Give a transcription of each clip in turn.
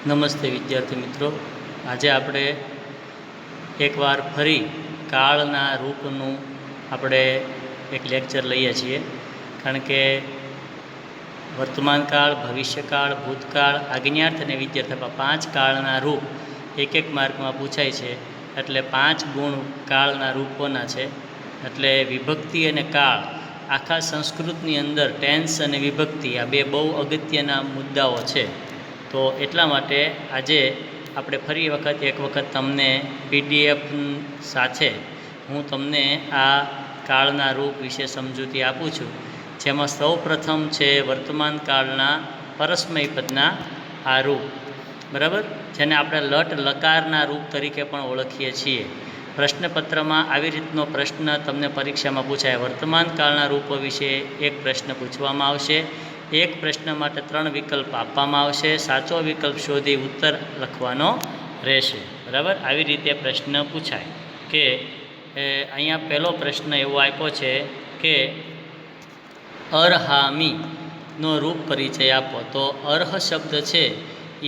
નમસ્તે વિદ્યાર્થી મિત્રો, આજે આપણે એકવાર ફરી કાળના રૂપનું આપણે એક લેક્ચર લઈએ છીએ. કારણ કે વર્તમાનકાળ, ભવિષ્યકાળ, ભૂતકાળ, આજ્ઞાર્થ અને વિદ્યાર્થ 5 કાળના રૂપ એક માર્કમાં પૂછાય છે. એટલે 5 ગુણ કાળના રૂપોના છે. એટલે વિભક્તિ અને કાળ આખા સંસ્કૃતની અંદર ટેન્સ અને વિભક્તિ આ બે બહુ અગત્યના મુદ્દાઓ છે. તો એટલા માટે આજે આપણે ફરી એક વખત તમને PDF સાથે હું તમને આ કાળના રૂપ વિશે સમજૂતી આપું છું. જેમાં સૌ પ્રથમ છે વર્તમાન કાળના પરસ્મય પદના આ રૂપ, બરાબર, જેને આપણે લટ લકારના રૂપ તરીકે પણ ઓળખીએ છીએ. પ્રશ્નપત્રમાં આવી રીતનો પ્રશ્ન તમને પરીક્ષામાં પૂછાય. વર્તમાન કાળના રૂપો વિશે એક પ્રશ્ન પૂછવામાં આવશે. એક પ્રશ્ન માટે 3 વિકલ્પ આપવામાં આવશે. સાચો વિકલ્પ શોધી ઉત્તર લખવાનો રહેશે, બરાબર. આવી રીતે પ્રશ્ન પૂછાય. કે અહીંયા પહેલો પ્રશ્ન એવો આપ્યો છે કે અરહામીનો રૂપ પરિચય આપો. તો અર્હ શબ્દ છે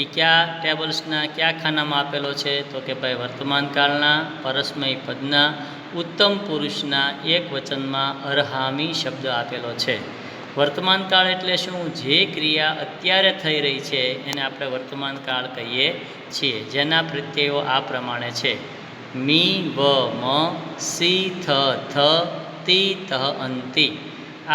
એ કયા ટેબલ્સના કયા ખાનામાં આપેલો છે? તો કે ભાઈ વર્તમાન કાળના પરસ્મય પદના ઉત્તમ પુરુષના એક વચનમાં અરહામી શબ્દ આપેલો છે. વર્તમાન કાળ એટલે શું? જે ક્રિયા અત્યારે થઈ રહી છે એને આપણે વર્તમાન કાળ કહીએ છીએ. જેના પ્રત્યયો આ પ્રમાણે છે: મી, વ, મ, સી, થ, થ, તી, તહ, અંતિ.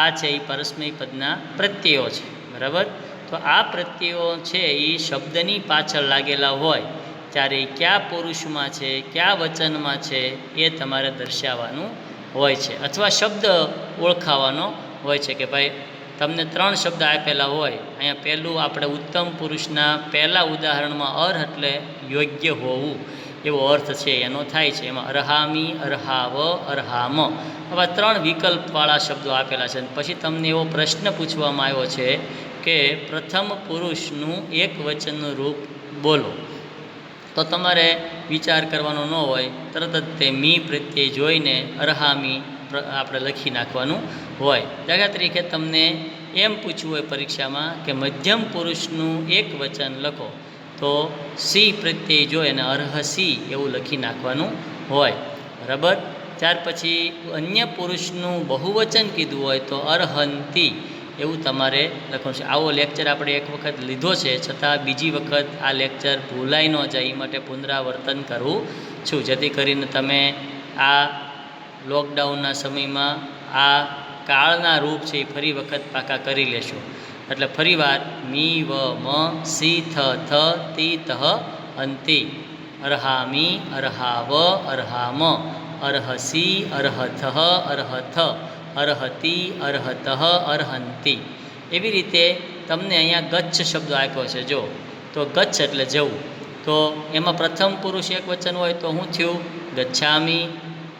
આ છે એ પરસ્મય પદના પ્રત્યયો છે, બરાબર. તો આ પ્રત્યયો છે એ શબ્દની પાછળ લાગેલા હોય ત્યારે કયા પુરુષમાં છે, કયા વચનમાં છે એ તમારે દર્શાવવાનું હોય છે. અથવા શબ્દ ઓળખાવાનો હોય છે કે ભાઈ તમને 3 શબ્દ આપેલા હોય. અહીંયા પહેલું આપણે ઉત્તમ પુરુષના પહેલાં ઉદાહરણમાં અર્હ એટલે યોગ્ય હોવું એવો અર્થ છે એનો થાય છે. એમાં અરહામી, અરહાવ, અરહામ આવા 3 વિકલ્પવાળા શબ્દો આપેલા છે. પછી તમને એવો પ્રશ્ન પૂછવામાં આવ્યો છે કે પ્રથમ પુરુષનું એક વચનનું રૂપ બોલો. તો તમારે વિચાર કરવાનો ન હોય, તરત જ તે મી પ્રત્યે જોઈને અરહામી આપણે લખી નાખવાનું હોય. દાખલા તરીકે તમને એમ પૂછવું હોય પરીક્ષામાં કે મધ્યમ પુરુષનું એક વચન લખો, તો સી પ્રત્યે જોઈ અને અર્હસી એવું લખી નાખવાનું હોય, બરાબર. ત્યાર પછી અન્ય પુરુષનું બહુવચન કીધું હોય તો અર્હંતી એવું તમારે લખવાનું છે. આવો લેક્ચર આપણે એક વખત લીધો છે, છતાં બીજી વખત આ લેક્ચર ભૂલાઈ ન જાય એ માટે પુનરાવર્તન કરું છું, જેથી કરીને તમે આ લોકડાઉનના સમયમાં આ કાળના રૂપ છે એ ફરી વખત પાકા કરી લેશો. એટલે ફરીવાર મી, વ, મ, સી, થ, થ, તી, તહ, અંતિ. અરહામી, અરહાવ, અરહામ, અર્હસી, અર્હથ, અર્હથ, અર્હતી, અર્હતઃ, અર્હંતિ. એવી રીતે તમને અહીંયા ગચ્છ શબ્દ આપ્યો છે. જો તો ગચ્છ એટલે જવું. તો એમાં પ્રથમ પુરુષ એક વચન હોય તો શું થયું? ગચ્છામી.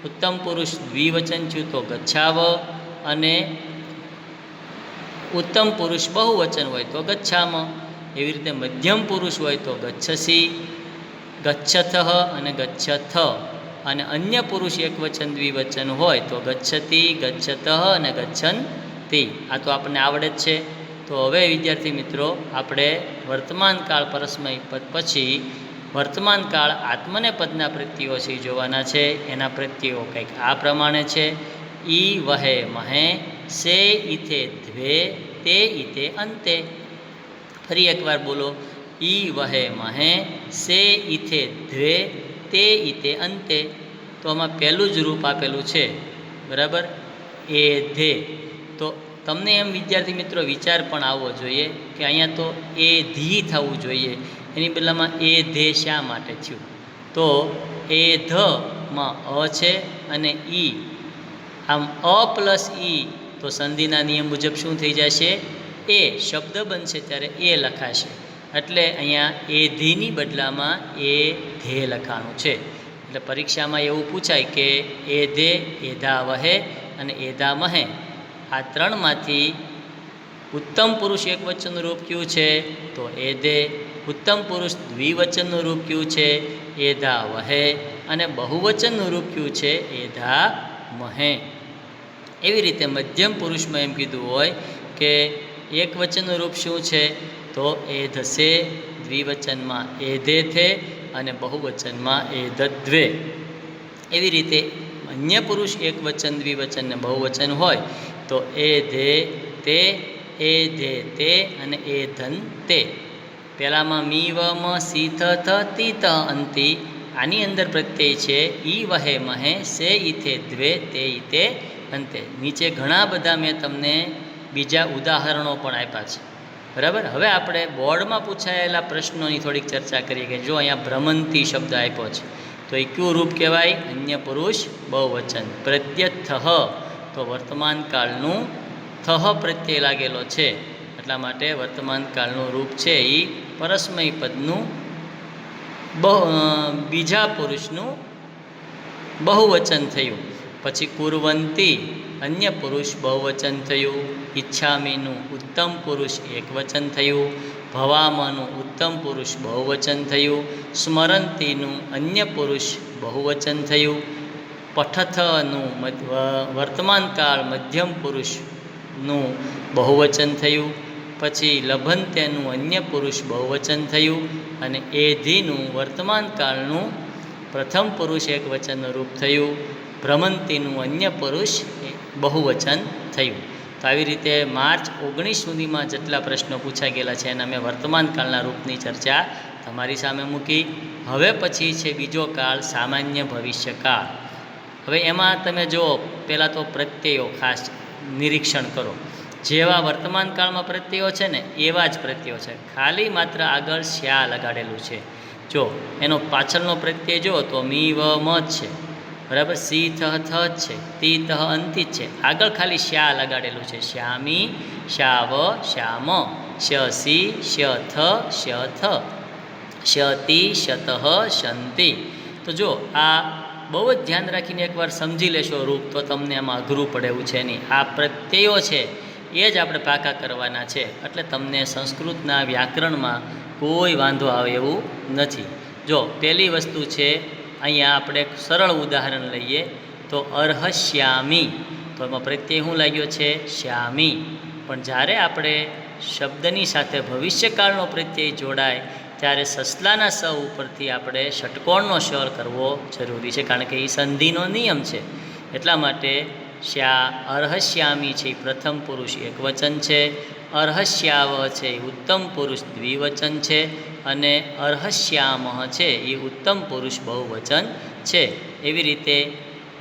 ઉત્તમ પુરુષ દ્વિવચન થયું તો ગચ્છાવ. અને ઉત્તમ પુરુષ બહુવચન હોય તો ગચ્છામ. એવી રીતે મધ્યમ પુરુષ હોય તો ગચ્છસી, ગચ્છથ અને ગચ્છથ. અને અન્ય પુરુષ એક વચન દ્વિવચન હોય તો ગચ્છતી, ગચ્છતઃ અને ગચ્છન્તિ. આ તો આપણને આવડે જ છે. તો હવે વિદ્યાર્થી મિત્રો આપણે વર્તમાન કાળ પરસ્મય પદ પછી વર્તમાન કાળ આત્મનેપદના પ્રત્યયો છે જોવાના છે. એના પ્રત્યયો કંઈક આ પ્રમાણે છે: ઈ વહે મહે, સે ઇથે ધ્વે, તે ઇથે અંતે. ફરી એકવાર બોલો: ઈ વહે મહે, સે ઇથે ધ્વે, તે ઇથે અંતે. તો આમાં પહેલું જ રૂપ આપેલું છે, બરાબર, એ ધે. તો તમને એમ વિદ્યાર્થી મિત્રો વિચાર પણ આવવો જોઈએ કે અહીંયા તો એ ધી થવું જોઈએ, એની બદલામાં એ ધે શા માટે થયું? તો એ ધમાં અ છે અને ઈ, આમ અ પ્લસ ઈ તો સંધિના નિયમ મુજબ શું થઈ જશે? એ શબ્દ બનશે ત્યારે એ લખાશે. એટલે અહીંયા એ ધીની બદલામાં એ ધે લખાણું છે. એટલે પરીક્ષામાં એવું પૂછાય કે એ ધે, એધા વહે અને એધા મહે, આ 3માંથી ઉત્તમ પુરુષ એક વચનનું રૂપ કયું છે? તો એ ધે. ઉત્તમ પુરુષ દ્વિવચનનું રૂપ કયું છે? એધા વહે. અને બહુવચનનું રૂપ કયું છે? એધા મહે. એવી રીતે મધ્યમ પુરુષમાં એમ કીધું હોય કે એક વચનનું રૂપ શું છે? તો એધસે. દ્વિવચનમાં એધેથે અને બહુવચનમાં એધદ્વે. એવી રીતે અન્ય પુરુષ એકવચન દ્વિવચન ને બહુવચન હોય તો એધે તે, એધે તે અને એધન તે. પહેલામાં મી વ મ સી થ થ તી ત અંતિ. આની અંદર પ્રત્યય છે ઈ વહે મહે સે ઈથે દ્વે તે ઈતે અંતે. નીચે ઘણા બધા મેં તમને બીજા ઉદાહરણો પણ આપ્યા છે, બરાબર. હવે આપણે બોર્ડમાં પૂછાયેલા પ્રશ્નોની થોડીક ચર્ચા કરીએ કે જો અહીંયા ભ્રમંતી શબ્દ આપ્યો છે તો એ કયું રૂપ કહેવાય? અન્ય પુરુષ બહુવચન. પ્રત્યથ તો વર્તમાન કાળનું થહ પ્રત્યય લાગેલો છે, એટલા માટે વર્તમાન કાળનું રૂપ છે એ પરસ્મય પદનું બીજા પુરુષનું બહુવચન થયું. પછી કુર્વંતી અન્ય પુરુષ બહુવચન થયું. ઈચ્છામીનું ઉત્તમ પુરુષ એકવચન થયું. ભવામનું ઉત્તમ પુરુષ બહુવચન થયું. સ્મરંતીનું અન્ય પુરુષ બહુવચન થયું. પઠથનું વર્તમાન કાળ મધ્યમ પુરુષનું બહુવચન થયું. પછી લભંત્યનું અન્ય પુરુષ બહુવચન થયું. અને એધીનું વર્તમાન કાળનું પ્રથમ પુરુષ એકવચનનું રૂપ થયું. ભ્રમંતીનું અન્ય પુરુષ બહુવચન થયું. તો આવી રીતે માર્ચ 19 સુધીમાં જેટલા પ્રશ્નો પૂછાઈ ગયેલા છે એના મેં વર્તમાન કાળના રૂપની ચર્ચા તમારી સામે મૂકી. હવે પછી છે બીજો કાળ સામાન્ય ભવિષ્યકાળ. હવે એમાં તમે જુઓ, પહેલાં તો પ્રત્યયો ખાસ નિરીક્ષણ કરો. જેવા વર્તમાન કાળમાં પ્રત્યયો છે ને એવા જ પ્રત્યયો છે, ખાલી માત્ર આગળ શ્યા લગાડેલું છે. જો એનો પાછળનો પ્રત્યય જો તો મી વ મ જ છે, બરાબર. સી થ થ જ છે, તી ત અંતિ જ છે. આગળ ખાલી શ્યા લગાડેલું છે. શ્યામી, શ્યાવ, શ્યામ, શ્યસી, શ્યથ, શ્યથ, શ્યતિ, શ્યતઃ, શંતિ. તો જો આ બહુ જ ધ્યાન રાખીને એકવાર સમજી લેશો રૂપ તો તમને એમાં અઘરું પડે એવું છે નહીં. આ પ્રત્યયો છે એ જ આપણે પાકા કરવાના છે, એટલે તમને સંસ્કૃતના વ્યાકરણમાં કોઈ વાંધો આવે એવું નથી. જો પહેલી વસ્તુ છે, અહીંયા આપણે એક સરળ ઉદાહરણ લઈએ તો અર્હશ્યામી. તો એમાં પ્રત્યય શું લાગ્યો છે? શ્યામી. પણ જ્યારે આપણે શબ્દની સાથે ભવિષ્યકાળનો પ્રત્યય જોડાય ત્યારે સસલાના સ ઉપરથી આપણે ષટકોણનો સ્વર કરવો જરૂરી છે, કારણ કે એ સંધિનો નિયમ છે. એટલા માટે અર્હશ્યામી છે એ પ્રથમ પુરુષ એકવચન છે. અર્હશ્યાવ છે એ ઉત્તમ પુરુષ દ્વિવચન છે. અને અર્હશ્યામ છે એ ઉત્તમ પુરુષ બહુવચન છે. એવી રીતે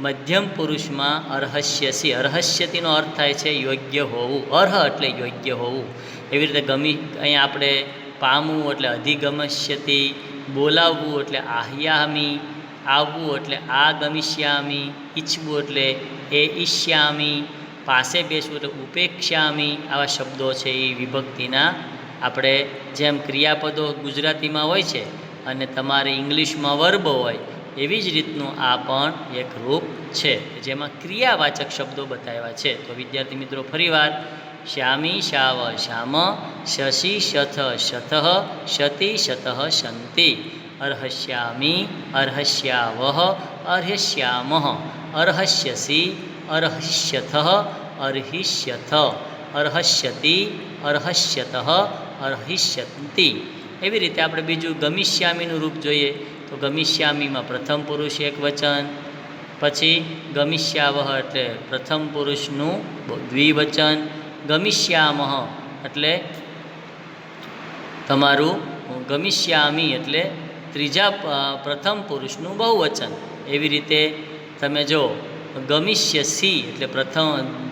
મધ્યમ પુરુષમાં અર્હસ્યસી. અર્હસ્યતીનો અર્થ થાય છે યોગ્ય હોવું. અર્હ એટલે યોગ્ય હોવું. એવી રીતે અહીંયા આપણે પામવું એટલે અધિગમસ્યતિ, બોલાવવું એટલે આહ્યામી, આવવું એટલે આ ગમિષ્યામી, ઈચ્છવું એટલે એ ઈષ્યામી, પાસે બેસવું એટલે ઉપેક્ષામી. આવા શબ્દો છે એ વિભક્તિના આપણે જેમ ક્રિયાપદો ગુજરાતીમાં હોય છે અને તમારે ઇંગ્લિશમાં વર્બ હોય એવી જ રીતનું આ પણ એક રૂપ છે જેમાં ક્રિયાવાચક શબ્દો બતાવ્યા છે. તો વિદ્યાર્થી મિત્રો ફરીવાર શ્યામી, શાવ, શ્યામ, શશી, શથ, શતઃ, શતિ, શતઃ, શંતિ. અર્હશ્યામી, અર્હશ્યાવઃ, અર્હશ્યામઃ, અર્હસ્યસી, અર્હસ્યથઃ, અર્હિષ્યથ, અર્હસ્યતિ, અર્હસ્યતઃ, અર્હિષ્યન્તિ. એવી રીતે આપણે બીજું ગમિષ્યામીનું રૂપ જોઈએ તો ગમિષ્યામીમાં પ્રથમ પુરુષ એકવચન, પછી ગમિષ્યાવહ એટલે પ્રથમ પુરુષનું દ્વિવચન, ગમિષ્યામઃ એટલે તમારું ગમિષ્યામી એટલે પ્રથમ પુરુષનું બહુવચન. એવી રીતે તમે જો ગમિષ્યસી એટલે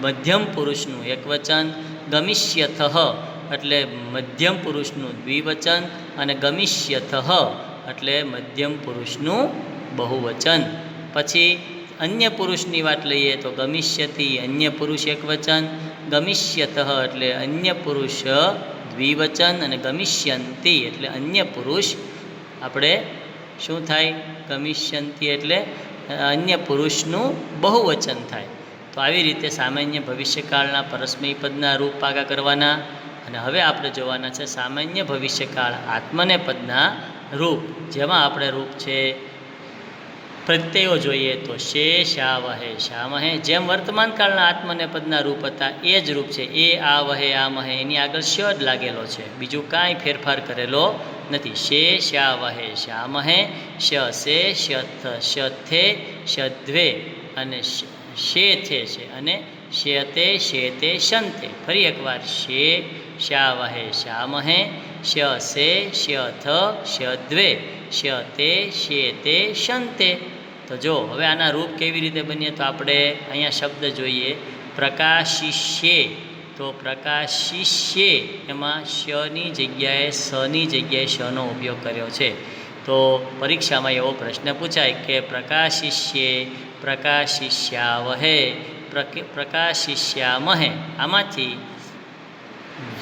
મધ્યમ પુરુષનું એકવચન, ગમિષ્યથઃ એટલે મધ્યમ પુરુષનું દ્વિવચન અને ગમિષ્યથઃ એટલે મધ્યમ પુરુષનું બહુવચન. પછી અન્ય પુરુષની વાત લઈએ તો ગમિષ્યતિ અન્ય પુરુષ એકવચન, ગમિષ્યથઃ એટલે અન્ય પુરુષ દ્વિવચન અને ગમિષ્યંતિ એટલે અન્ય પુરુષ આપણે શું થાય? ગમિષ્યંતિ એટલે અન્ય પુરુષનું બહુવચન થાય. તો આવી રીતે સામાન્ય ભવિષ્યકાળના પરસ્મય પદના રૂપ પાકા કરવાના. અને હવે આપણે જોવાના છે સામાન્ય ભવિષ્યકાળ આત્મનેપદના રૂપ, જેમાં આપણે રૂપ છે પ્રત્યયો જોઈએ તો શે શા વહે શા મહે, જેમ વર્તમાન કાળના આત્મનેપદના રૂપ હતા એ જ રૂપ છે. એ આ વહે આ મહે એની આગળ શ જ લાગેલો છે, બીજું કાંઈ ફેરફાર કરેલો નથી. શે શા વહે શા મહે, શ સે શથ શથે શધ્વે અને શે થે છે અને શેતે શેતે શંતે. ફરી એકવાર શે શા વહે શા મહે, શ સે શથ શધ્વે શતે શેતે શંતે. તો જો હવે આના રૂપ કેવી રીતે બનીએ તો આપણે અહીંયા શબ્દ જોઈએ પ્રકાશિષ્યે. તો પ્રકાશિષ્યે એમાં શની જગ્યાએ સની જગ્યાએ શનો ઉપયોગ કર્યો છે. તો પરીક્ષામાં એવો પ્રશ્ન પૂછાય કે પ્રકાશિષ્યે પ્રકાશિષ્યાવહે પ્રકાશિષ્યામહે, આમાંથી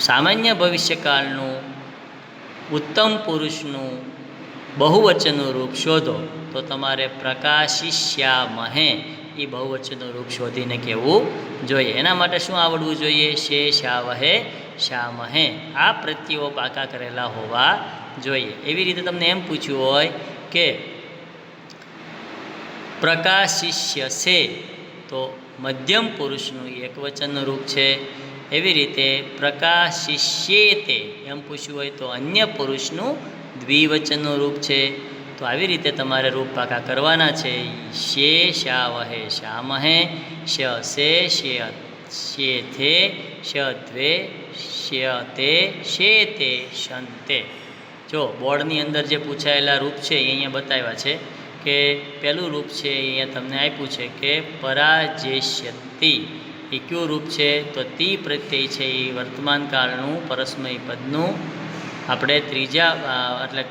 સામાન્ય ભવિષ્યકાળનું ઉત્તમ પુરુષનું બહુવચનનું રૂપ શોધો. તો તમારે પ્રકાશિષ્યામહે એ બહુવચનનું રૂપ શોધીને કહેવું જોઈએ. એના માટે શું આવડવું જોઈએ? શે શા વહે શા મહે, આ પ્રત્યયો પાકા કરેલા હોવા જોઈએ. એવી રીતે તમને એમ પૂછ્યું હોય કે પ્રકાશિષ્યસે, તો મધ્યમ પુરુષનું એકવચનનું રૂપ છે. એવી રીતે પ્રકાશિષ્યેતે એમ પૂછ્યું હોય તો અન્ય પુરુષનું દ્વિવચનનું રૂપ છે. તો આવી રીતે તમારે રૂપ પાકા કરવાના છે. શે શા વહે શા મહે, શ સે શેથે શધ્વે શતે શેતે શંતે. જો બોર્ડની અંદર જે પૂછાયેલા રૂપ છે એ અહીંયા બતાવ્યા છે કે પહેલું રૂપ છે એ અહીંયા તમને આપ્યું છે કે પરાજેષ્યતિ. એ કયું રૂપ છે? તો તી પ્રત્યય છે એ વર્તમાન કાળનું પરસ્મય પદનું આપણે ત્રીજા એટલે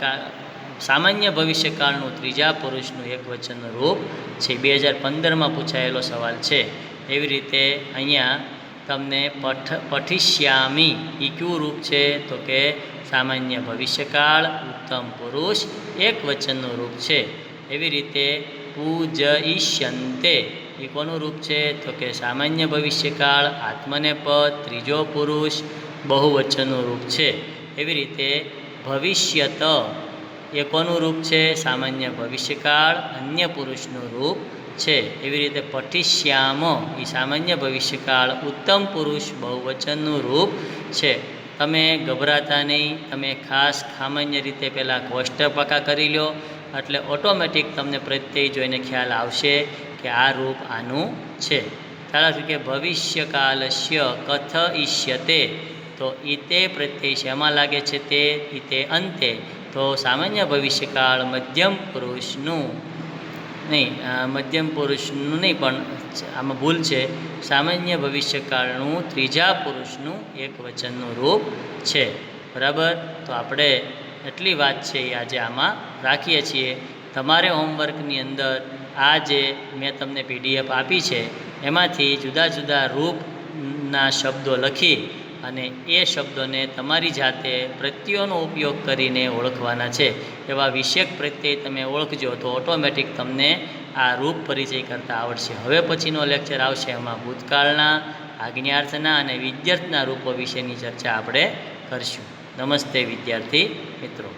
સામાન્ય ભવિષ્યકાળનું ત્રીજા પુરુષનું એકવચનનું રૂપ છે. 2015માં પૂછાયેલો સવાલ છે. એવી રીતે અહીંયા તમને પઠિષ્યામી એ કયું રૂપ છે? તો કે સામાન્ય ભવિષ્યકાળ ઉત્તમ પુરુષ એકવચનનું રૂપ છે. એવી રીતે પૂજયિષ્યંતે એ કોનું રૂપ છે? તો કે સામાન્ય ભવિષ્યકાળ આત્મનેપદ ત્રીજો પુરુષ બહુવચનનું રૂપ છે. એવી રીતે ભવિષ્યત એ કોનું રૂપ છે? સામાન્ય ભવિષ્યકાળ અન્ય પુરુષનું રૂપ છે. એવી રીતે પઠિષ્યામ એ સામાન્ય ભવિષ્યકાળ ઉત્તમ પુરુષ બહુવચનનું રૂપ છે. તમે ગભરાતા નહીં, તમે ખાસ સામાન્ય રીતે પહેલાં કોષ્ટક પાકા કરી લો એટલે ઓટોમેટિક તમને પ્રત્યય જોઈને ખ્યાલ આવશે કે આ રૂપ આનું છે. ચાલો કે ભવિષ્યકાલસ્ય કથયિષ્યતે, તો ઈતે પ્રત્યય શેમાં લાગે છે? તે ઈતે અંતે. તો સામાન્ય ભવિષ્યકાળ મધ્યમ પુરુષનું નહીં પણ આમાં ભૂલ છે. સામાન્ય ભવિષ્યકાળનું ત્રીજા પુરુષનું એકવચનનું રૂપ છે. બરાબર? તો આપણે એટલી વાત છે એ આજે આમાં રાખીએ છીએ. તમારે હોમવર્કની અંદર આ જે મેં તમને PDF આપી છે એમાંથી જુદા જુદા રૂપના શબ્દો લખી અને એ શબ્દોને તમારી જાતે પ્રત્યયોનો ઉપયોગ કરીને ઓળખવાના છે. એવા વિષયક પ્રત્યય તમે ઓળખજો તો ઓટોમેટિક તમને આ રૂપ પરિચય કરતાં આવડશે. હવે પછીનો લેક્ચર આવશે એમાં ભૂતકાળના, આજ્ઞાર્થના અને વિદ્યાર્થના રૂપો વિશેની ચર્ચા આપણે કરશું. નમસ્તે વિદ્યાર્થી મિત્રો.